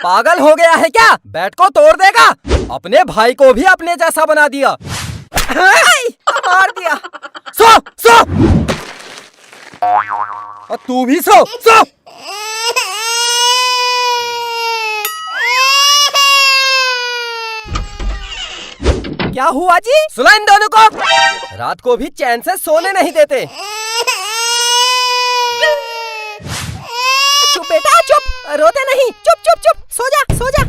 पागल हो गया है क्या? बैट को तोड़ देगा। अपने भाई को भी अपने जैसा बना दिया। मार दिया। सो सो, और तू भी सो सो। क्या हुआ जी? सुला इन दोनों को, रात को भी चैन से सोने नहीं देते। चुप बेटा चुप, रोते नहीं, चुप चुप चुप, सो जा सो जा।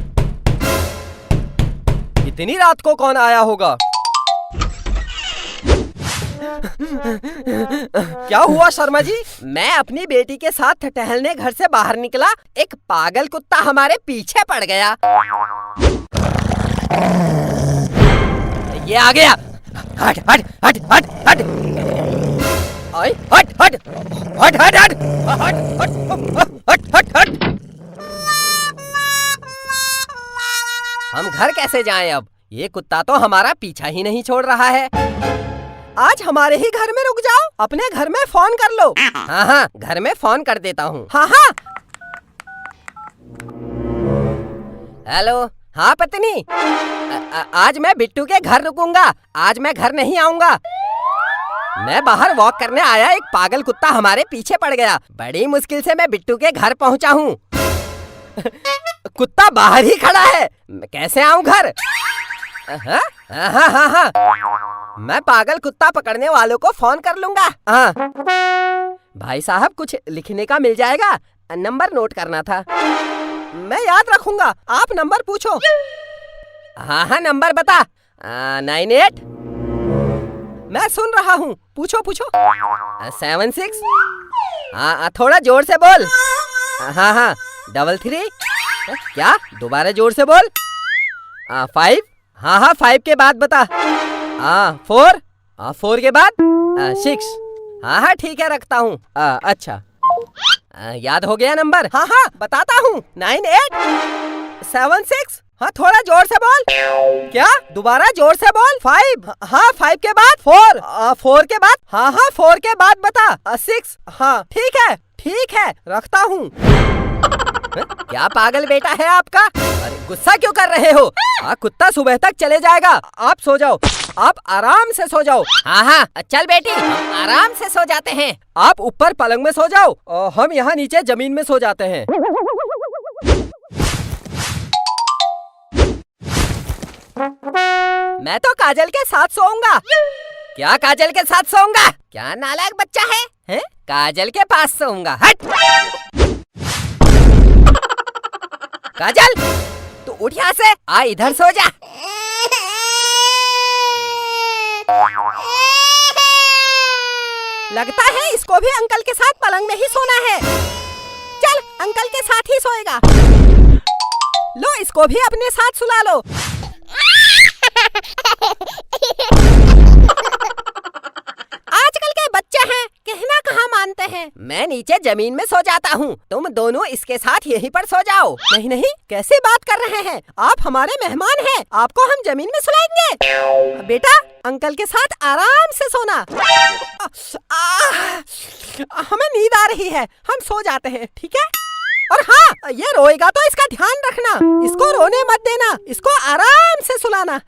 इतनी रात को कौन आया होगा? क्या हुआ शर्मा जी? मैं अपनी बेटी के साथ टहलने घर से बाहर निकला, एक पागल कुत्ता हमारे पीछे पड़ गया। ये आ गया। हट हट हट हट हट, आई हट हट हट हट हट हट हट हट हट। हम घर कैसे जाएं अब? ये कुत्ता तो हमारा पीछा ही नहीं छोड़ रहा है। आज हमारे ही घर में रुक जाओ, अपने घर में फोन कर लो। हाँ हाँ, घर में फोन कर देता हूँ। हाँ हाँ। हेलो, हाँ पत्नी, आज मैं बिट्टू के घर रुकूंगा, आज मैं घर नहीं आऊंगा। मैं बाहर वॉक करने आया, एक पागल कुत्ता हमारे पीछे पड़ गया। बड़ी मुश्किल से मैं बिट्टू के घर पहुंचा हूँ। कुत्ता बाहर ही खड़ा है, मैं कैसे आऊं घर? हाँ हाँ हाँ हाँ, मैं पागल कुत्ता पकड़ने वालों को फोन कर लूंगा। हाँ भाई साहब, कुछ लिखने का मिल जाएगा? नंबर नोट करना था। मैं याद रखूंगा, आप नंबर पूछो। हाँ हाँ, नंबर बता। 98। मैं सुन रहा हूँ, पूछो पूछो। 76। हाँ थोड़ा जोर से बोल। हाँ हाँ, 33। क्या? दोबारा जोर से बोल। 5। हाँ हाँ, 5 के बाद बता। 4। 4 के बाद 6। हाँ हाँ ठीक है, रखता हूँ। अच्छा, याद हो गया नंबर? हाँ हाँ बताता हूँ। 9876। हाँ थोड़ा जोर से बोल। क्या? दोबारा जोर से बोल। 5। हाँ 5 के बाद 4। 4 के बाद, हाँ हाँ 4 के बाद बता। 6। हाँ ठीक है रखता हूँ। क्या पागल बेटा है आपका? अरे गुस्सा क्यों कर रहे हो? कुत्ता सुबह तक चले जाएगा। आप सो जाओ, आप आराम से सो जाओ। हाँ हाँ चल बेटी, हम आराम से सो जाते हैं। आप ऊपर पलंग में सो जाओ और हम यहाँ नीचे जमीन में सो जाते हैं। मैं तो काजल के साथ सोऊंगा। क्या काजल के साथ सोऊंगा? क्या नालायक बच्चा है? काजल के पास सोऊंगा? हट! काजल, तू उठ यहाँ से, आ इधर सो जा। लगता है इसको भी अंकल के साथ पलंग में ही सोना है। चल अंकल के साथ ही सोएगा। लो इसको भी अपने साथ सुला लो। आजकल के बच्चे हैं, कहना कहाँ मानते हैं। मैं नीचे जमीन में सो जाता हूँ, तुम दोनों इसके साथ यहीं पर सो जाओ। नहीं नहीं, कैसे बात कर रहे हैं? आप हमारे मेहमान हैं, आपको हम जमीन में सुलाएंगे। बेटा अंकल के साथ आराम से सोना। हमें नींद आ रही है, हम सो जाते हैं, ठीक है? और हाँ, ये रोएगा तो इसका ध्यान रखना, इसको रोने मत देना, इसको आराम से सुलाना।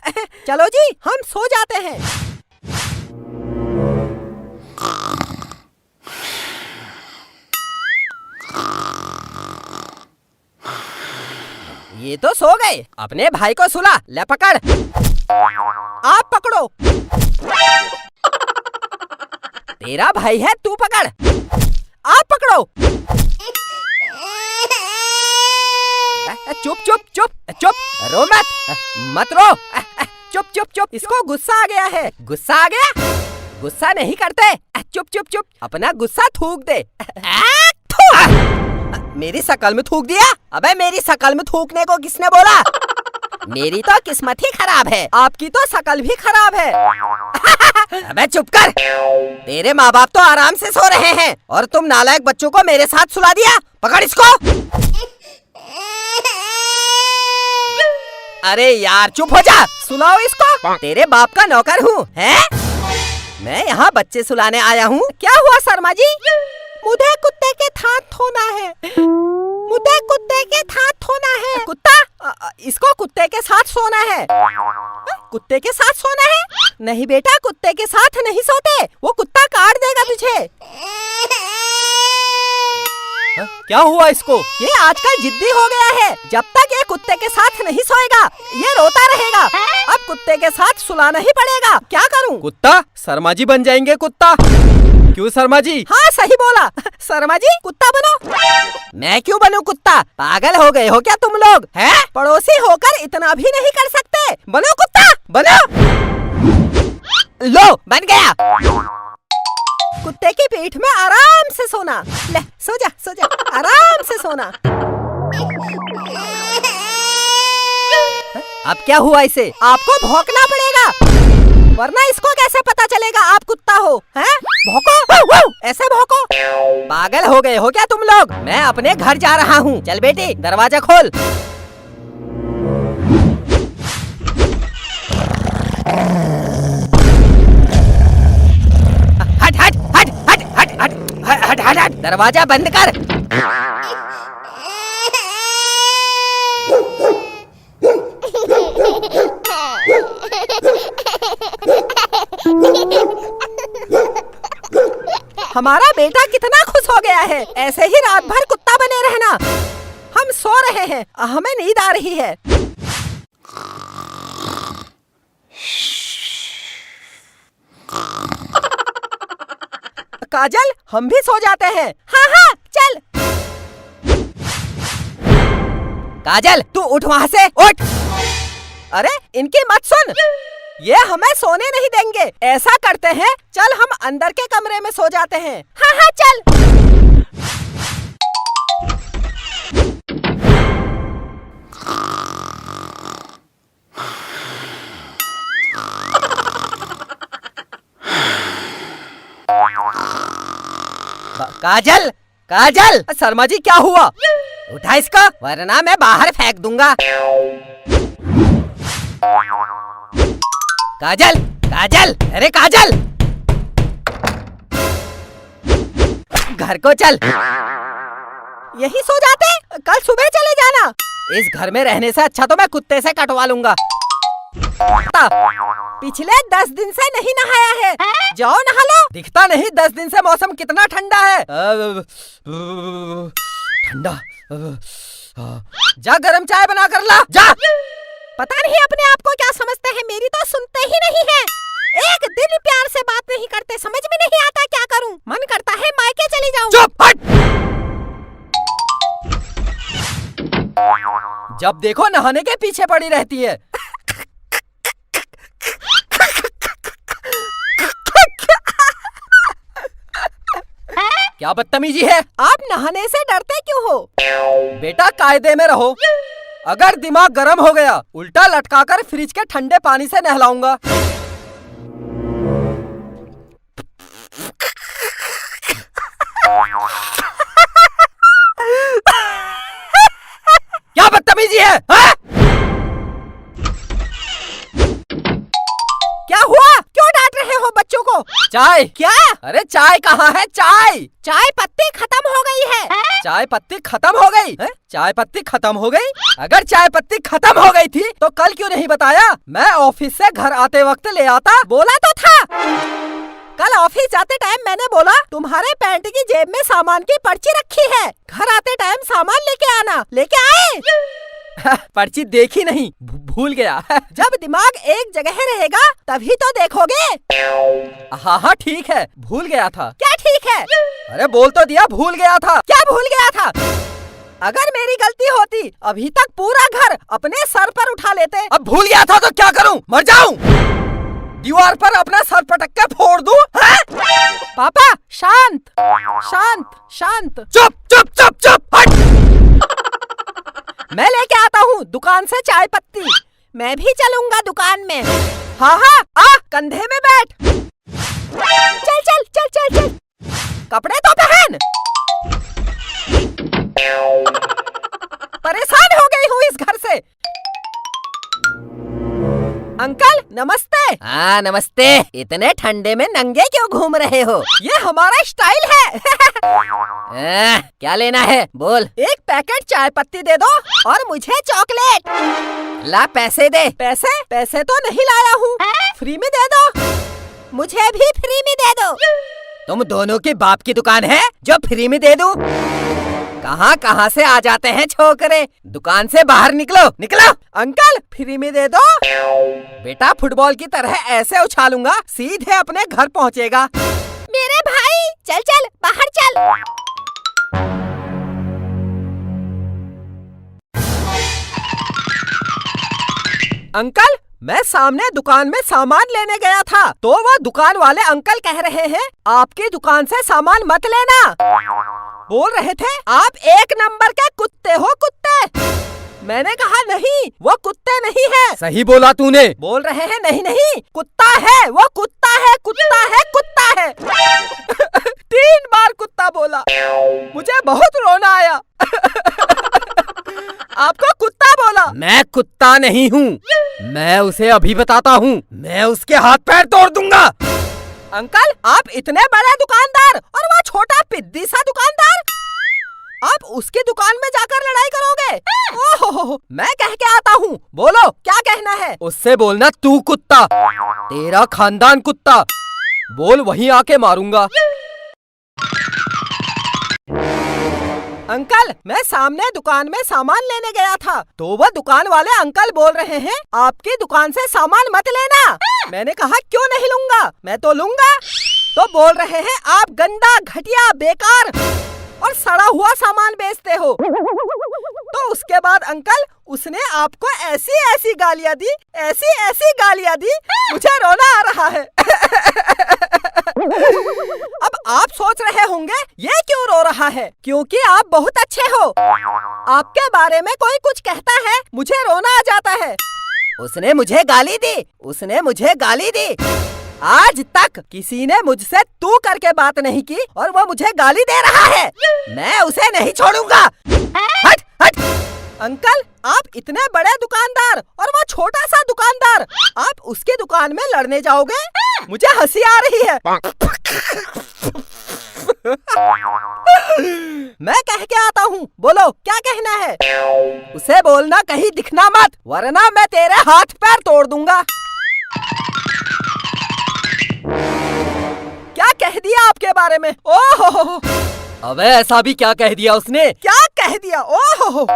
चलो जी, हम सो जाते हैं। ये तो सो गए, अपने भाई को सुला। ले पकड़। आप पकड़ो। तेरा भाई है, तू पकड़। आप पकड़ो। चुप चुप चुप चुप, रो मत, मत रो। चुप चुप चुप, इसको गुस्सा आ गया है। गुस्सा आ गया? गुस्सा नहीं करते। चुप चुप चुप, अपना गुस्सा थूक दे। मेरी शकल में थूक दिया? अबे मेरी शकल में थूकने को किसने बोला? मेरी तो किस्मत ही खराब है। आपकी तो शकल भी खराब है। अबे चुप कर। तेरे माँ बाप तो आराम से सो रहे हैं और तुम नालायक बच्चों को मेरे साथ सुला दिया। पकड़ इसको। अरे यार चुप हो जा, सुलाओ इसको। तेरे बाप का नौकर हूँ, हैं? मैं यहाँ बच्चे सुलाने आया हूँ। क्या हुआ शर्मा जी? मुझे कुत्ते के थात धोना है, मुझे कुत्ते के थात धोना है। कुत्ता, इसको कुत्ते के साथ सोना है। कुत्ते के साथ सोना है? नहीं बेटा, कुत्ते के साथ नहीं सोते, वो कुत्ता काट देगा तुझे। क्या हुआ इसको? ये आजकल जिद्दी हो गया है। जब तक ये कुत्ते के साथ नहीं सोएगा ये रोता रहेगा। अब कुत्ते के साथ सुलाना ही पड़ेगा। क्या करूं? कुत्ता शर्मा जी बन जाएंगे कुत्ता। क्यों शर्मा जी? हाँ सही बोला, शर्मा जी कुत्ता बनो। मैं क्यों बनूं कुत्ता? पागल हो गए हो क्या तुम लोग? हैं? पड़ोसी होकर इतना भी नहीं कर सकते। बनो कुत्ता, बनो। लो बन गया। कुत्ते की पीठ में आराम से सोना। ले सो जा, सो जा, आराम से सोना। अब क्या हुआ इसे? आपको भौंकना पड़ेगा, वरना इसको कैसे पता चलेगा आप कुत्ता हो? हैं? भौंको, ऐसे भौंको। पागल हो गए हो क्या तुम लोग? मैं अपने घर जा रहा हूँ। चल बेटी दरवाजा खोल। हट, दरवाजा बंद कर। हमारा बेटा कितना खुश हो गया है। ऐसे ही रात भर कुत्ता बने रहना। हम सो रहे हैं, हमें नींद आ रही है। काजल, हम भी सो जाते हैं। हाँ हाँ चल। काजल तू उठ वहाँ से, उठ। अरे इनकी मत सुन, ये हमें सोने नहीं देंगे। ऐसा करते हैं, चल हम अंदर के कमरे में सो जाते हैं। हाँ हाँ चल। काजल, काजल, शर्मा जी क्या हुआ? उठा इसको, वरना मैं बाहर फेंक दूंगा। काजल, काजल, अरे काजल, घर को चल। यही सो जाते, कल सुबह चले जाना। इस घर में रहने से अच्छा तो मैं कुत्ते से कटवा लूंगा। पिछले 10 दिन से नहीं नहाया है, जाओ नहा लो। दिखता नहीं 10 दिन से मौसम कितना ठंडा है। ठंडा, जा गरम चाय बना कर ला, जा। पता नहीं अपने आप को क्या समझते हैं, मेरी तो सुनते ही नहीं है। एक दिन प्यार से बात नहीं करते, समझ में नहीं आता क्या करूं। मन करता है मायके चली जाऊं। चुप हट। जब देखो नहाने के पीछे पड़ी रहती है। क्या बदतमीजी है? आप नहाने से डरते क्यों हो? बेटा कायदे में रहो। अगर दिमाग गर्म हो गया, उल्टा लटकाकर फ्रिज के ठंडे पानी से नहलाऊंगा। क्या बदतमीजी है? हा? क्या हुआ? क्यों डांट रहे हो बच्चों को? चाय। क्या? अरे चाय कहाँ है? चाय, चाय पत्ती खत्म हो गई है। चाय पत्ती खत्म हो गई है? चाय पत्ती खत्म हो गई? अगर चाय पत्ती खत्म हो गई थी तो कल क्यों नहीं बताया? मैं ऑफिस से घर आते वक्त ले आता। बोला तो था। कल ऑफिस जाते टाइम मैंने बोला तुम्हारे पैंट की जेब में सामान की पर्ची रखी है, घर आते टाइम सामान लेके आना। लेके आए? पर्ची देखी नहीं, भूल गया। जब दिमाग एक जगह रहेगा तभी तो देखोगे। हाँ हाँ ठीक है, भूल गया था। क्या ठीक है? अरे बोल तो दिया, भूल गया था। क्या भूल गया था? अगर मेरी गलती होती अभी तक पूरा घर अपने सर पर उठा लेते। अब भूल गया था तो क्या करूं? मर जाऊं? दीवार पर अपना सर पटक के फोड़ दूं? पापा शांत, शांत, शांत। चुप चुप चुप चुप, हट। मैं लेके आता हूँ दुकान से चाय पत्ती। मैं भी चलूंगा दुकान में। हाँ हाँ आ, कंधे में बैठ। चल चल चल चल चल, कपड़े तो पहन। परेशान हो गई हूँ इस घर से। अंकल नमस्ते। हाँ नमस्ते। इतने ठंडे में नंगे क्यों घूम रहे हो? ये हमारा स्टाइल है। क्या लेना है बोल। एक पैकेट चाय पत्ती दे दो और मुझे चॉकलेट। ला पैसे दे। पैसे? पैसे तो नहीं लाया हूँ, फ्री में दे दो। मुझे भी फ्री में दे दो। तुम दोनों के बाप की दुकान है जो फ्री में दे दूं? कहाँ कहाँ से आ जाते हैं छोकरे। दुकान से बाहर निकलो निकलो। अंकल फ्री में दे दो। बेटा फुटबॉल की तरह ऐसे उछालूंगा सीधे अपने घर पहुँचेगा। मेरे भाई चल चल बाहर चल। अंकल मैं सामने दुकान में सामान लेने गया था तो वो दुकान वाले अंकल कह रहे हैं आपकी दुकान से सामान मत लेना। बोल रहे थे आप एक नंबर के कुत्ते हो कुत्ते। मैंने कहा नहीं वो कुत्ते नहीं है। सही बोला तूने। बोल रहे हैं नहीं नहीं कुत्ता है वो कुत्ता है कुत्ता है कुत्ता है। 3 बार कुत्ता बोला, मुझे बहुत रोना आया। आपको कुत्ता बोला? मैं कुत्ता नहीं हूँ, मैं उसे अभी बताता हूँ। मैं उसके हाथ पैर तोड़ दूंगा। अंकल आप इतने बड़े दुकानदार और वो छोटा पिद्दी सा दुकानदार, आप उसकी दुकान में जाकर लड़ाई करोगे? ओहो मैं कह के आता हूँ, बोलो क्या कहना है? उससे बोलना तू कुत्ता, तेरा खानदान कुत्ता। बोल वहीं आके मारूंगा। अंकल मैं सामने दुकान में सामान लेने गया था तो वो दुकान वाले अंकल बोल रहे हैं आपकी दुकान से सामान मत लेना। मैंने कहा क्यों नहीं लूंगा, मैं तो लूंगा। तो बोल रहे हैं आप गंदा घटिया बेकार और सड़ा हुआ सामान बेचते हो। तो उसके बाद अंकल उसने आपको ऐसी ऐसी गालियाँ दी, ऐसी ऐसी गालियाँ दी, मुझे रोना आ रहा है। अब आप सोच रहे होंगे ये क्यों रो रहा है? क्योंकि आप बहुत अच्छे हो। आपके बारे में कोई कुछ कहता है मुझे रोना आ जाता है। उसने मुझे गाली दी, उसने मुझे गाली दी। आज तक किसी ने मुझसे तू करके बात नहीं की और वो मुझे गाली दे रहा है। मैं उसे नहीं छोड़ूंगा। हट हट। अंकल आप इतने बड़े दुकानदार और वो छोटा सा दुकानदार, आप उसकी दुकान में लड़ने जाओगे? मुझे हंसी आ रही है। मैं कह के आता हूँ, बोलो क्या कहना है? उसे बोलना कहीं दिखना मत वरना मैं तेरे हाथ पैर तोड़ दूंगा। क्या कह दिया आपके बारे में? ओहो अबे ऐसा भी क्या कह दिया उसने? क्या कह दिया? ओहो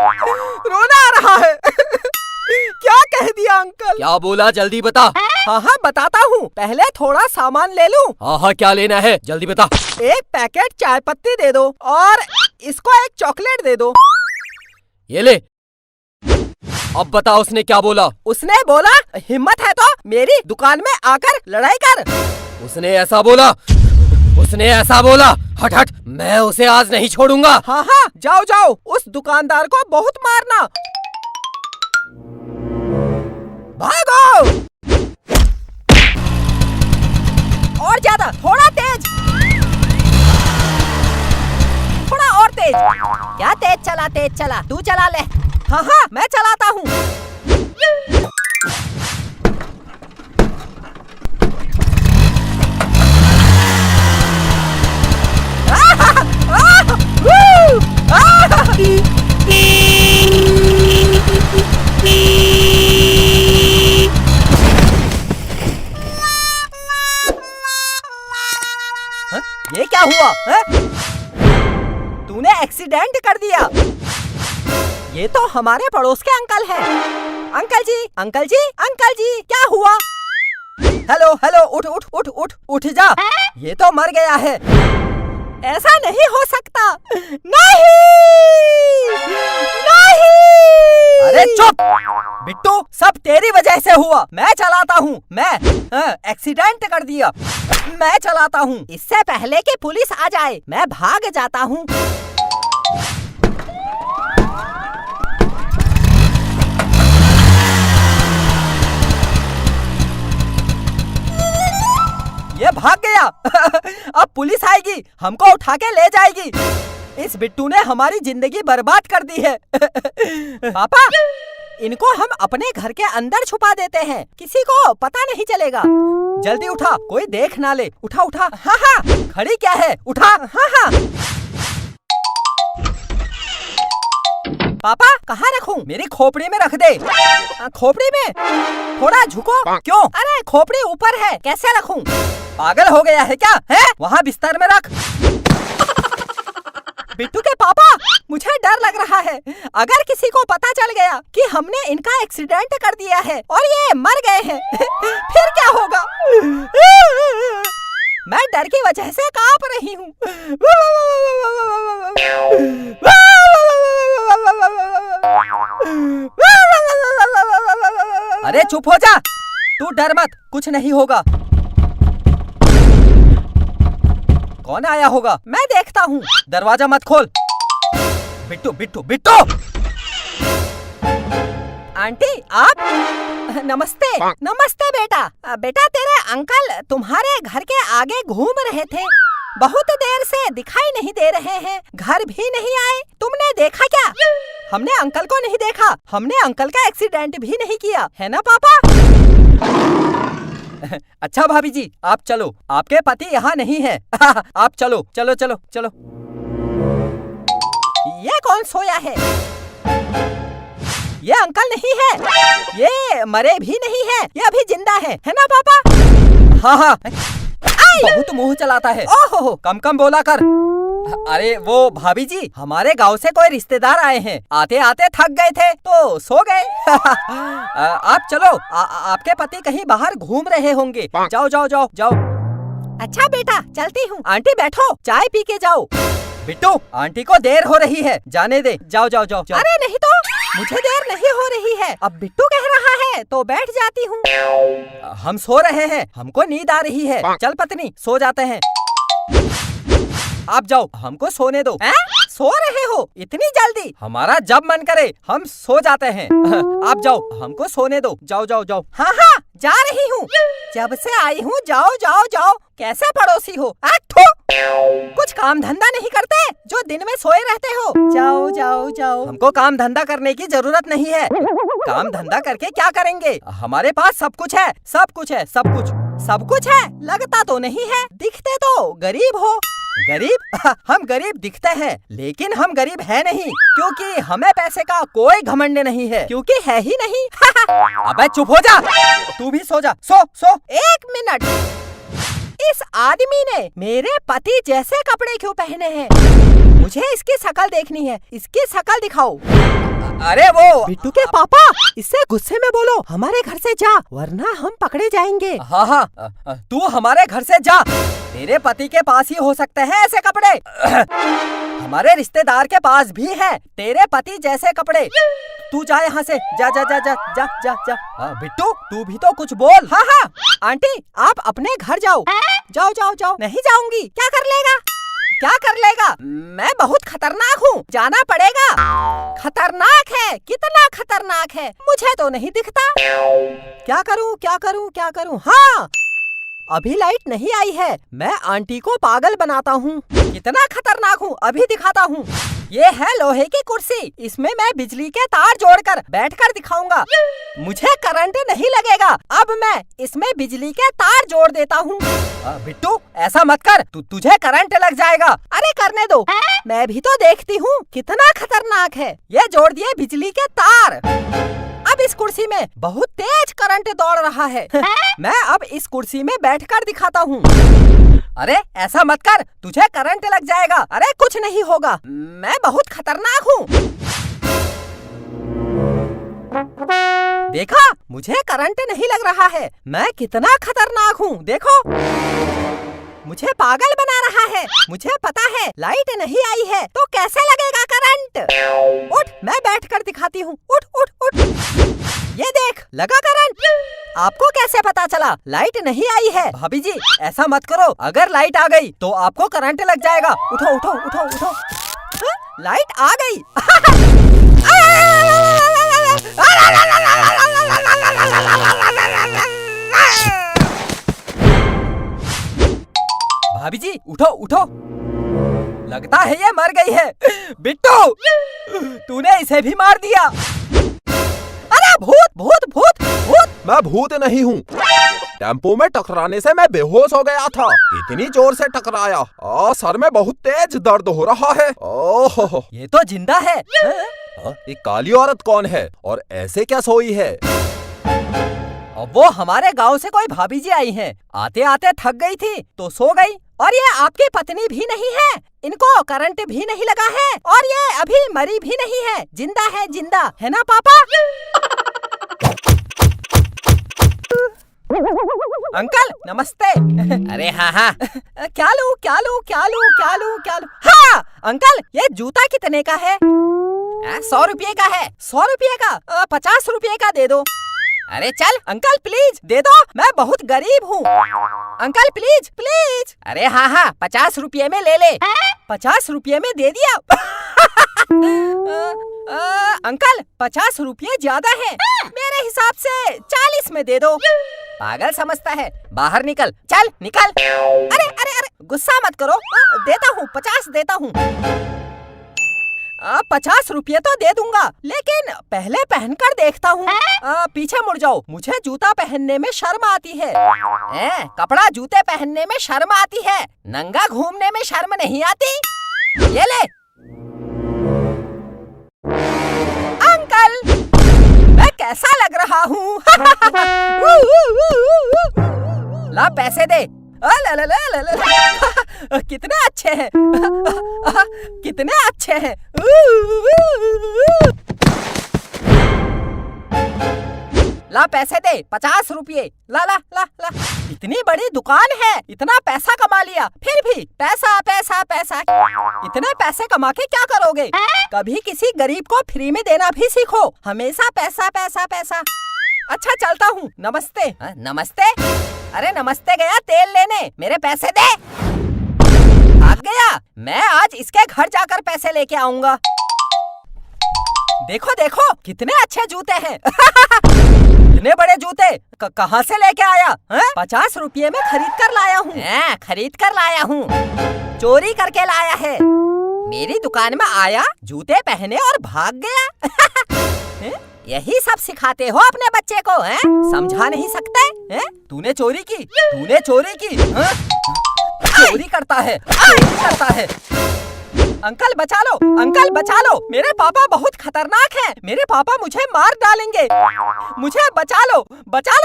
रोना आ रहा है। क्या कह दिया अंकल? क्या बोला जल्दी बता। हाँ हाँ बताता हूँ, पहले थोड़ा सामान ले लूँ। हाँ हाँ क्या लेना है जल्दी बता। एक पैकेट चाय पत्ती दे दो और इसको एक चॉकलेट दे दो। ये ले। अब बता उसने क्या बोला? उसने बोला हिम्मत है तो मेरी दुकान में आकर लड़ाई कर। उसने ऐसा बोला? उसने ऐसा बोला? हट हट, मैं उसे आज नहीं छोड़ूंगा। हाँ हाँ जाओ जाओ, उस दुकानदार को बहुत मारना। भागो और ज्यादा, थोड़ा तेज, थोड़ा और तेज। क्या तेज चला, तू चला ले। हाँ हाँ मैं चलाता हूँ। ये क्या हुआ? तूने एक्सीडेंट कर दिया। ये तो हमारे पड़ोस के अंकल हैं। अंकल जी अंकल जी अंकल जी क्या हुआ? हेलो हेलो उठ उठ उठ उठ उठ जा, ये तो मर गया है। ऐसा नहीं हो सकता। नहीं नहीं। अरे चुप बिट्टू, सब तेरी वजह से हुआ। मैं चलाता हूँ, मैं एक्सीडेंट कर दिया। मैं चलाता हूँ, इससे पहले कि पुलिस आ जाए मैं भाग जाता हूँ। ये भाग गया। अब पुलिस आएगी, हमको उठा के ले जाएगी। इस बिट्टू ने हमारी जिंदगी बर्बाद कर दी है। पापा इनको हम अपने घर के अंदर छुपा देते हैं, किसी को पता नहीं चलेगा। जल्दी उठा, कोई देख ना ले। उठा उठा। हाँ हाँ, खड़ी क्या है, उठा। हाँ हाँ। पापा कहाँ रखूं? मेरी खोपड़ी में रख दे। खोपड़ी में? थोड़ा झुको। क्यों? अरे खोपड़ी ऊपर है, कैसे रखूं? पागल हो गया है क्या? है वहाँ बिस्तर में रख। बिट्टू के पापा, मुझे डर लग रहा है। अगर किसी को पता चल गया कि हमने इनका एक्सीडेंट कर दिया है और ये मर गए हैं फिर क्या होगा? मैं डर की वजह से कांप रही हूँ। अरे चुप हो जा, तू डर मत, कुछ नहीं होगा। कौन आया होगा? मैं देखता हूँ। दरवाजा मत खोल। बिट्टू बिट्टू बिट्टू। आंटी आप? नमस्ते। नमस्ते बेटा। बेटा तेरे अंकल तुम्हारे घर के आगे घूम रहे थे, बहुत देर से दिखाई नहीं दे रहे हैं, घर भी नहीं आए। तुमने देखा क्या? हमने अंकल को नहीं देखा, हमने अंकल का एक्सीडेंट भी नहीं किया, है ना पापा? अच्छा भाभी जी, आप चलो, आपके पति यहाँ नहीं है। आप चलो चलो चलो चलो। ये कौन सोया है? ये अंकल नहीं है, ये मरे भी नहीं है, ये अभी जिंदा है ना पापा? हाँ हाँ, बहुत मुंह चलाता है। ओहो, कम कम बोला कर। अरे वो भाभी जी, हमारे गांव से कोई रिश्तेदार आए हैं, आते आते थक गए थे तो सो गए। आप चलो, आपके पति कहीं बाहर घूम रहे होंगे। जाओ जाओ जाओ जाओ। अच्छा बेटा, चलती हूँ। आंटी बैठो, चाय पी के जाओ। बिट्टू, आंटी को देर हो रही है, जाने दे। जाओ जाओ जाओ, जाओ। अरे नहीं तो, मुझे देर नहीं हो रही है, अब बिट्टू कह रहा है तो बैठ जाती हूँ। हम सो रहे हैं, हमको नींद आ रही है। चल पत्नी, सो जाते हैं। आप जाओ, हमको सोने दो। सो रहे हो इतनी जल्दी? हमारा जब मन करे हम सो जाते हैं। आप जाओ, हमको सोने दो। जाओ जाओ जाओ। हाँ हाँ, जा रही हूँ, जब से आई हूँ। जाओ जाओ जाओ। कैसे पड़ोसी हो? कुछ काम धंधा नहीं करते जो दिन में सोए रहते हो? जाओ जाओ जाओ। हमको काम धंधा करने की जरूरत नहीं है। काम धंधा करके क्या करेंगे? हमारे पास सब कुछ है, सब कुछ है, सब कुछ। सब कुछ है? लगता तो नहीं है, दिखते तो गरीब हो। गरीब? हम गरीब दिखते हैं, लेकिन हम गरीब है नहीं, क्योंकि हमें पैसे का कोई घमंड नहीं है, क्योंकि है ही नहीं। अबे चुप हो जा, तू भी सो जा। सो सो। एक मिनट, इस आदमी ने मेरे पति जैसे कपड़े क्यों पहने हैं? मुझे इसकी शकल देखनी है, इसकी शकल दिखाओ। अरे वो बिट्टू के पापा, इससे गुस्से में बोलो, हमारे घर से जा, वरना हम पकड़े जाएंगे। हाँ हाँ, तू हमारे घर से जा, तेरे पति के पास ही हो सकते हैं ऐसे कपड़े। हमारे रिश्तेदार के पास भी है तेरे पति जैसे कपड़े। तू जा यहाँ से, जा जा जा जा जा जा जा। बिट्टू, तू भी तो कुछ बोल। हाँ हाँ, आंटी आप अपने घर जाओ। जाओ जाओ जाओ। नहीं जाऊंगी। क्या कर लेगा? क्या कर लेगा? मैं बहुत खतरनाक हूँ, जाना पड़ेगा। खतरनाक है? कितना खतरनाक है? मुझे तो नहीं दिखता। क्या करूँ क्या करूँ क्या करूँ? हाँ, अभी लाइट नहीं आई है, मैं आंटी को पागल बनाता हूँ। कितना खतरनाक हूँ, अभी दिखाता हूँ। ये है लोहे की कुर्सी, इसमें मैं बिजली के तार जोड़कर बैठकर दिखाऊंगा। मुझे करंट नहीं लगेगा, अब मैं इसमें बिजली के तार जोड़ देता हूँ। बिट्टू ऐसा मत कर, तुझे करंट लग जाएगा। अरे करने दो, मैं भी तो देखती हूँ कितना खतरनाक है। ये जोड़ दिए बिजली के तार। अब इस कुर्सी में बहुत तेज करंट दौड़ रहा है। मैं अब इस कुर्सी में बैठकर दिखाता हूँ। अरे ऐसा मत कर, तुझे करंट लग जाएगा। अरे कुछ नहीं होगा, मैं बहुत खतरनाक हूँ। देखा, मुझे करंट नहीं लग रहा है, मैं कितना खतरनाक हूँ। देखो, मुझे पागल बना रहा है। मुझे पता है लाइट नहीं आई है तो कैसे लगेगा करंट। उठ, मैं बैठकर दिखाती हूँ। उठ उठ उठ। ये देख, लगा करंट। आपको कैसे पता चला? लाइट नहीं आई है। भाभी जी ऐसा मत करो, अगर लाइट आ गई तो आपको करंट लग जाएगा। उठो उठो उठो उठो। लाइट आ गई। भाभी जी उठो उठो, लगता है ये मर गई है। बिट्टू, तूने इसे भी मार दिया। भूत भूत भूत भूत। मैं भूत नहीं हूँ। टेम्पो में टकराने से मैं बेहोश हो गया था। इतनी जोर से टकराया, सर में बहुत तेज दर्द हो रहा है। ओह, ये तो जिंदा है। ये काली औरत कौन है और ऐसे क्या सोई है? और वो हमारे गांव से कोई भाभी जी आई हैं। आते आते थक गई थी तो सो गई। और ये आपकी पत्नी भी नहीं है, इनको करंट भी नहीं लगा है, और ये अभी मरी भी नहीं है, जिंदा है, जिंदा है ना पापा? अंकल नमस्ते। अरे हाँ हाँ, क्या लूं क्या लूं क्या लूं क्या लूं क्या लूं? हाँ अंकल, ये जूता कितने का है? 100 रुपये का है। 100 रुपये का? 50 रुपये का दे दो। अरे चल। अंकल प्लीज दे दो, मैं बहुत गरीब हूँ। Uncle please please. अरे हाँ हाँ, 50 रुपये में ले ले। 50 रुपये में दे दिया। अंकल 50 रुपये ज्यादा है, मेरे हिसाब से 40 में दे दो। पागल समझता है, बाहर निकल, चल निकल। अरे अरे अरे, गुस्सा मत करो, देता हूँ 50 देता हूँ। 50 रुपये तो दे दूंगा, लेकिन पहले पहन कर देखता हूँ। पीछे मुड़ जाओ, मुझे जूता पहनने में शर्म आती है। कपड़ा जूते पहनने में शर्म आती है, नंगा घूमने में शर्म नहीं आती। ये ले। अंकल मैं कैसा लग रहा हूँ? ला पैसे दे। ला ला ला ला ला। कितने अच्छे हैं, कितने अच्छे हैं। ला पैसे दे, 50 रुपये। ला ला ला ला। इतनी बड़ी दुकान है, इतना पैसा कमा लिया, फिर भी पैसा पैसा पैसा। इतने पैसे कमा के क्या करोगे? कभी किसी गरीब को फ्री में देना भी सीखो, हमेशा पैसा पैसा पैसा। अच्छा चलता हूँ, नमस्ते। नमस्ते? अरे नमस्ते गया तेल लेने, मेरे पैसे दे। भाग गया, मैं आज इसके घर जाकर पैसे लेके आऊंगा। देखो देखो कितने अच्छे जूते हैं। इतने बड़े जूते कहाँ से लेके आया? 50 रुपये में खरीद कर लाया हूँ। खरीद कर लाया हूँ? चोरी करके लाया है। मेरी दुकान में आया, जूते पहने और भाग गया। यही सब सिखाते हो अपने बच्चे को? समझा नहीं सकते? तूने चोरी की, तूने चोरी की। चोरी करता है, चोरी करता है। अंकल बचा लो, अंकल बचा लो, मेरे पापा बहुत खतरनाक हैं, मेरे पापा मुझे मार डालेंगे, मुझे बचा लो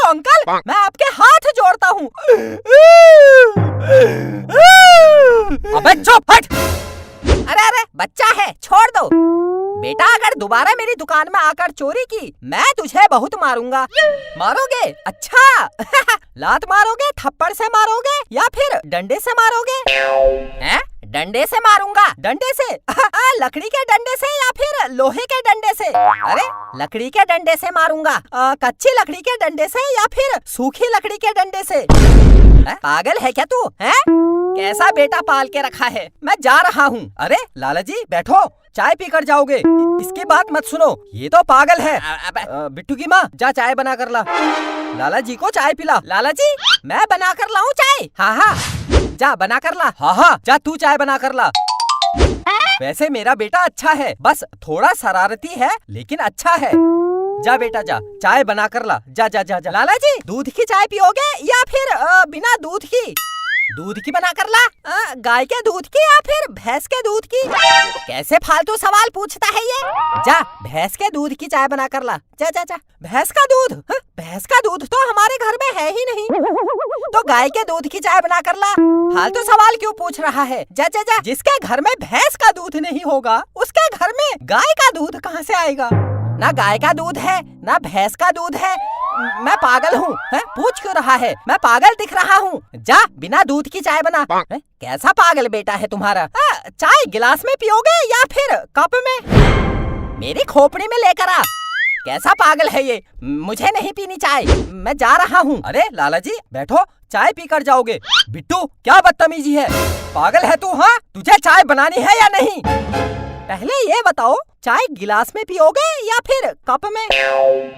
अंकल, मैं आपके हाथ जोड़ता हूँ। अबे चुप हट। अरे अरे बच्चा है, छोड़ दो। बेटा अगर दोबारा मेरी दुकान में आकर चोरी की, मैं तुझे बहुत मारूंगा। मारोगे? अच्छा। लात मारोगे, थप्पड़ से मारोगे या फिर डंडे से मारोगे? डंडे से मारूंगा। डंडे से? लकड़ी के डंडे से या फिर लोहे के डंडे से? अरे लकड़ी के डंडे से मारूंगा। कच्ची लकड़ी के डंडे से या फिर सूखी लकड़ी के डंडे से? पागल है क्या तू? कैसा बेटा पाल के रखा है। मैं जा रहा हूँ। अरे लाला जी बैठो, चाय पी कर जाओगे। इसकी बात मत सुनो, ये तो पागल है। बिट्टू की माँ जा चाय बना कर ला, लाला जी को चाय पिला। लाला जी मैं बना कर लाऊं चाय? हाँ हाँ जा बना कर ला। हाँ हाँ जा तू चाय बना कर ला। वैसे मेरा बेटा अच्छा है, बस थोड़ा शरारती है लेकिन अच्छा है। जा बेटा जा, चाय बना कर ला, जा जा जा जा। लाला जी दूध की चाय पियोगे या फिर बिना दूध की? दूध की बना कर ला। गाय के दूध की या फिर भैंस के दूध की? कैसे फालतू सवाल पूछता है ये? जा भैंस के दूध की चाय बना कर ला, जा जा जा। भैंस का दूध? भैंस का दूध तो हमारे घर में है ही नहीं, तो गाय के दूध की चाय बना कर ला। फालतू सवाल क्यों पूछ रहा है? जा जा जा। जिसके घर में भैंस का दूध नहीं होगा उसके घर में गाय का दूध कहाँ से आएगा? ना गाय का दूध है ना भैंस का दूध है। मैं पागल हूँ? पूछ क्यों रहा है? मैं पागल दिख रहा हूँ? जा बिना दूध की चाय बना। कैसा पागल बेटा है तुम्हारा? चाय गिलास में पियोगे या फिर कप में? मेरी खोपड़ी में लेकर आ। कैसा पागल है ये? मुझे नहीं पीनी चाय, मैं जा रहा हूँ। अरे लाला जी बैठो, चाय पी कर जाओगे। बिट्टू क्या बदतमीजी है, पागल है तू? हाँ तुझे चाय बनानी है या नहीं? पहले ये बताओ, चाय गिलास में पियोगे या फिर कप में?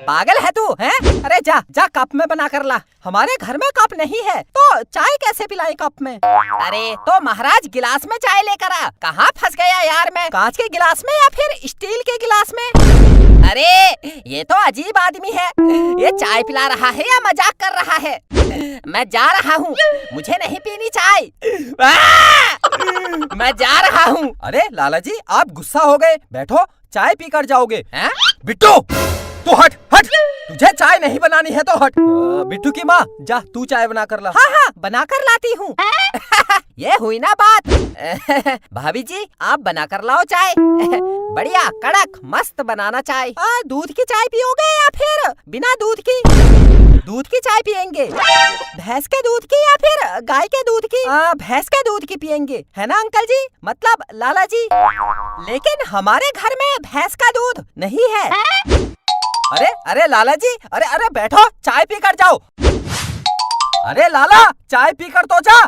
पागल है तू? हैं? अरे जा जा कप में बना कर ला। हमारे घर में कप नहीं है तो चाय कैसे पिलाई कप में? अरे तो महाराज गिलास में चाय लेकर आ। कहाँ फंस गया यार मैं? कांच के गिलास में या फिर स्टील के गिलास में? अरे ये तो अजीब आदमी है। ये चाय पिला रहा है या मजाक कर रहा है? मैं जा रहा हूँ, मुझे नहीं पीनी चाय। मैं जा रहा हूँ। अरे लाला जी, आप गुस्सा हो गए, बैठो, चाय पीकर जाओगे। हैं? बिट्टू, तू हट हट, तुझे चाय नहीं बनानी है तो हट। बिट्टू की माँ, जा तू चाय बना कर ला। हाँ हाँ, बना कर लाती हूँ। ये हुई ना बात। भाभी जी, आप बना कर लाओ चाय। बढ़िया कड़क मस्त बनाना चाय। दूध की चाय पियोगे या फिर बिना दूध की? दूध की चाय पियेंगे। भैंस के दूध की या फिर गाय के दूध की? भैंस के दूध की पियेंगे, है ना अंकल जी, मतलब लाला जी? लेकिन हमारे घर में भैंस का दूध नहीं है। अरे अरे लाला जी, अरे अरे बैठो, चाय पीकर जाओ। अरे लाला, चाय पीकर तो जा।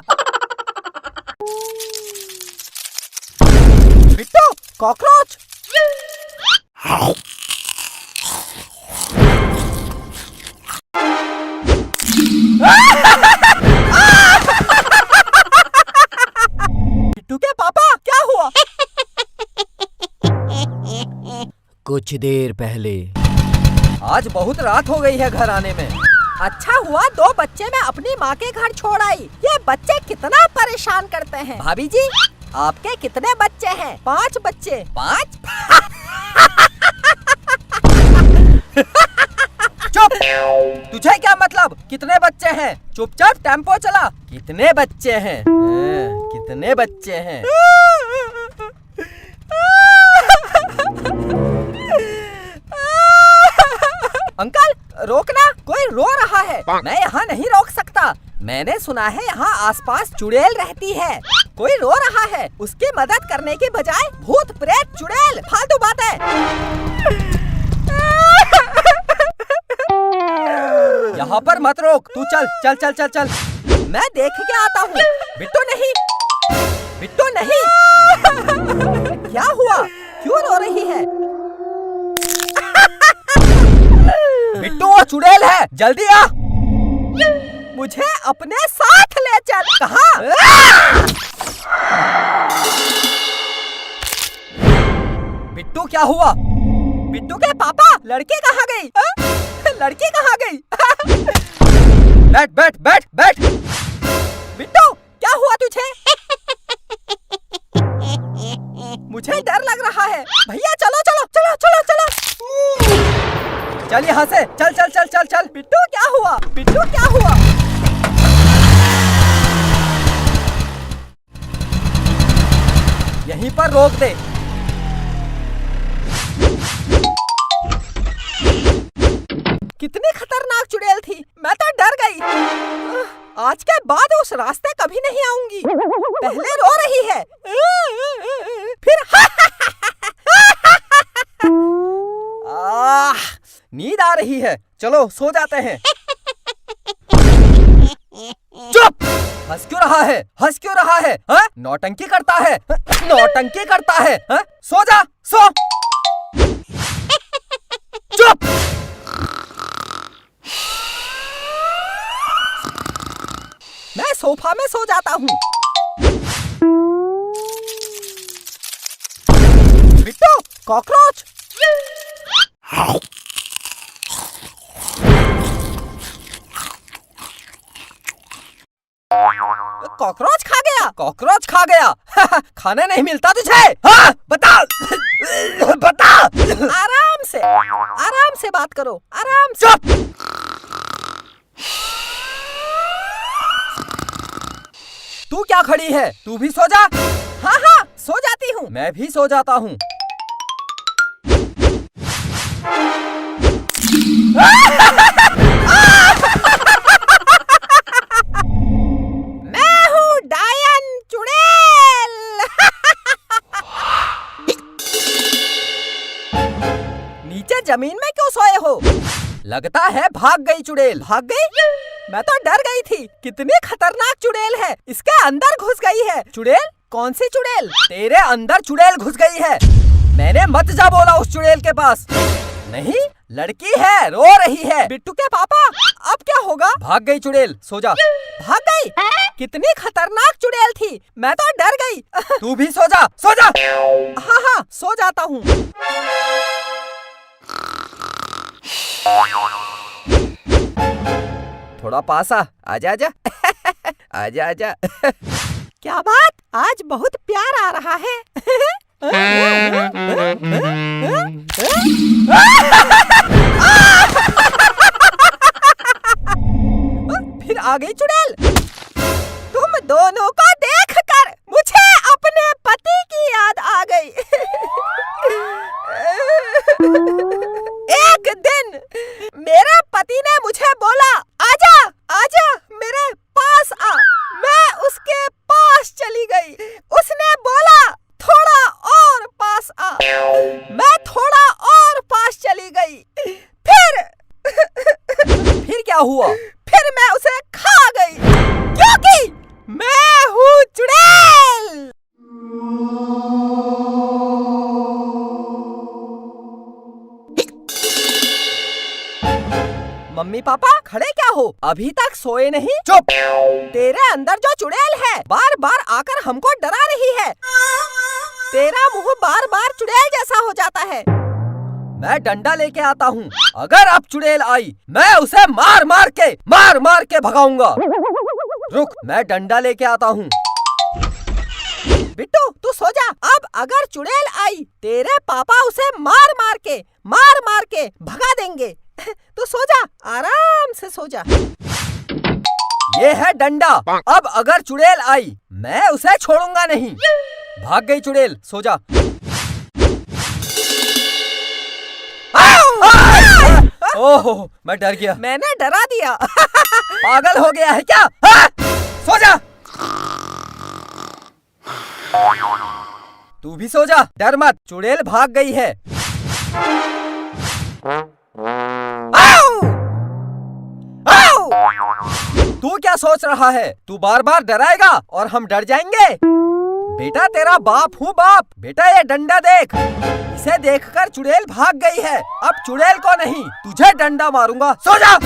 बिट्टू, कॉकरोच। बिट्टू के पापा, क्या हुआ? कुछ देर पहले। आज बहुत रात हो गई है घर आने में। अच्छा हुआ 2 बच्चे मैं अपनी माँ के घर छोड़ आई। ये बच्चे कितना परेशान करते हैं। भाभी जी, आपके कितने बच्चे हैं? 5 बच्चे। 5? चुप! तुझे क्या मतलब कितने बच्चे हैं? चुपचाप टेम्पो चला। कितने बच्चे हैं? कितने बच्चे हैं? अंकल, रोकना, कोई रो रहा है। मैं यहाँ नहीं रोक सकता। मैंने सुना है यहाँ आसपास चुड़ैल रहती है। कोई रो रहा है, उसकी मदद करने के बजाय भूत प्रेत चुड़ैल, फालतू बात है। यहाँ पर मत रोक, तू चल चल चल चल चल। मैं देख के आता हूँ। बिट्टू नहीं, बिट्टू नहीं। क्या हुआ? क्यों रो रही है? बिट्टू, वो चुड़ैल है, जल्दी आ। मुझे अपने साथ ले चल। कहाँ? बिट्टू, क्या हुआ? बिट्टू के पापा, लड़की कहाँ गई? लड़की कहाँ गई? बैठ बैठ बैठ बैठ। बिट्टू, क्या हुआ तुझे? मुझे डर लग रहा है। भैया चलो चलो चलो चलो चलो। चल यहाँ से, चल चल चल चल चल। बिट्टू क्या हुआ? बिट्टू क्या हुआ? यहीं पर रोक दे। कितनी खतरनाक चुड़ैल थी, मैं तो डर गई। आज के बाद उस रास्ते कभी नहीं आऊंगी। पहले रो रही है, फिर नींद आ रही है, चलो सो जाते हैं। चुप! हंस क्यों रहा है? हंस क्यों रहा है? हा? नौटंकी करता है, नौटंकी करता है। हा? सो जा, सो। चुप! मैं सोफा में सो जाता हूँ। बिट्टू, कॉकरोच। कॉकरोच खा गया। कॉकरोच खा गया। खाने नहीं मिलता तुझे? हाँ, बता बता। आराम से बात करो, आराम से। चुप! तू क्या खड़ी है? तू भी सो जा। हाँ हाँ, सो जाती हूँ। मैं भी सो जाता हूँ। मैं हूँ डायन चुड़ैल। नीचे जमीन में क्यों सोए हो? लगता है भाग गई चुड़ैल। भाग गई? मैं तो डर गई थी। कितनी खतरनाक चुड़ैल है, इसके अंदर घुस गई है। चुड़ैल? कौन सी चुड़ैल? तेरे अंदर चुड़ैल घुस गई है। मैंने मत जा बोला उस चुड़ैल के पास। नहीं, लड़की है, रो रही है। बिट्टू के पापा, अब क्या होगा? भाग गई चुड़ैल, सो जा। भाग गई? कितनी खतरनाक चुड़ैल थी, मैं तो डर गई। तू भी सो जा, सो जा। हाँ हाँ, सो जाता हूँ। थोड़ा पास आजा आजा आजा आजा। क्या बात, आज बहुत प्यार आ रहा है। फिर आ गई चुड़ैल। तुम दोनों को देखकर मुझे अपने पति की याद आ गई। एक दिन मेरे पति ने मुझे बोला, आजा आजा मेरे पास आ। मैं उसके पास चली गई। उसने बोला, थोड़ा और पास आ। मैं थोड़ा और पास चली गई। फिर क्या हुआ? फिर मैं उसे खा गई, क्योंकि मैं हूँ चुड़ैल। मम्मी पापा खड़े क्या हो, अभी तक सोए नहीं? चुप। तेरे अंदर जो चुड़ैल है बार बार आकर हमको डरा रही है। तेरा मुंह बार बार चुड़ैल जैसा हो जाता है। मैं डंडा लेके आता हूँ, अगर अब चुड़ैल आई मैं उसे मार मार के भगाऊंगा। रुक, मैं डंडा लेके आता हूँ। बिट्टू तू सो जा। अब अगर चुड़ैल आई तेरे पापा उसे मार मार के भगा देंगे। तू सो जा, आराम से सो जा। ये है डंडा। अब अगर चुड़ैल आई मैं उसे छोड़ूंगा नहीं। भाग गई चुड़ैल, सो जा। ओहो, मैं डर गया। मैंने डरा दिया। पागल हो गया है क्या? सो जा। तू भी सो जा, डर मत, चुड़ैल भाग गई है। तू क्या सोच रहा है? तू बार बार डराएगा और हम डर जाएंगे? बेटा तेरा बाप हूँ बाप। बेटा ये डंडा देख, इसे देखकर चुड़ैल भाग गई है। अब चुड़ैल को नहीं तुझे डंडा मारूंगा। सो जा।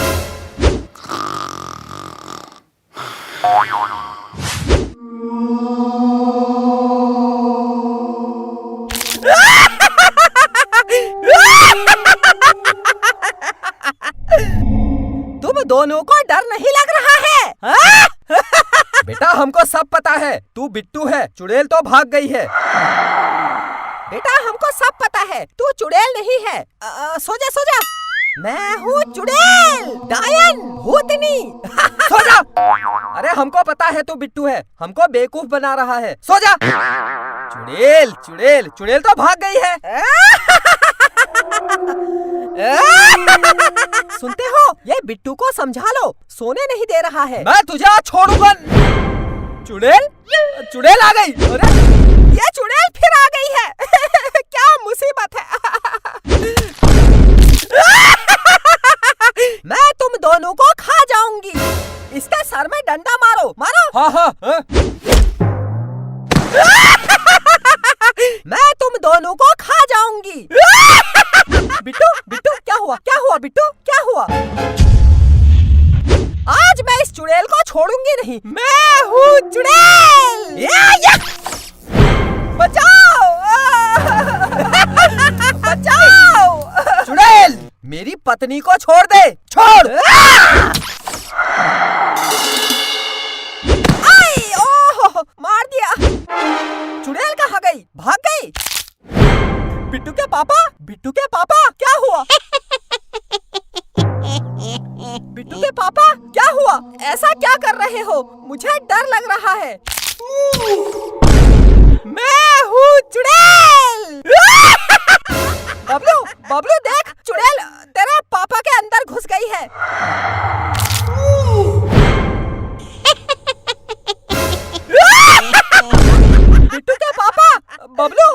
तुम दोनों को डर नहीं लग रहा है? बेटा हमको सब पता है, तू बिट्टू है, चुड़ैल तो भाग गई है। बेटा हमको सब पता है, तू चुड़ैल नहीं है। सो जा। मैं हूँ चुड़ैल, डायन, भूतनी। सो जा। अरे हमको पता है तू बिट्टू है, हमको बेवकूफ बना रहा है। सो जा। चुड़ैल तो भाग गई है। सुनते हो, ये बिट्टू को समझा लो, सोने नहीं दे रहा है। मैं तुझे आज छोड़ूंगा। चुड़ैल आ गई। अरे ये चुड़ैल फिर आ गई है। क्या मुसीबत है। मैं तुम दोनों को खा जाऊंगी। इसके सर में डंडा मारो। हाँ। मैं तुम दोनों को खा जाऊंगी। बिट्टू क्या हुआ बिट्टू, क्या हुआ? आज मैं इस चुड़ैल को छोड़ूंगी नहीं। मैं हूँ चुड़ैल। बचाओ। चुड़ैल मेरी पत्नी को छोड़ दे, छोड़। मार दिया। चुड़ैल कहाँ गई? भाग गई। बिट्टू के पापा क्या हुआ? बिट्टू के पापा क्या हुआ? ऐसा क्या कर रहे हो? मुझे डर लग रहा है। मैं हूँ चुड़ैल। बबलू देख, चुड़ैल तेरे पापा के अंदर घुस गई है। बिट्टू के पापा, बबलू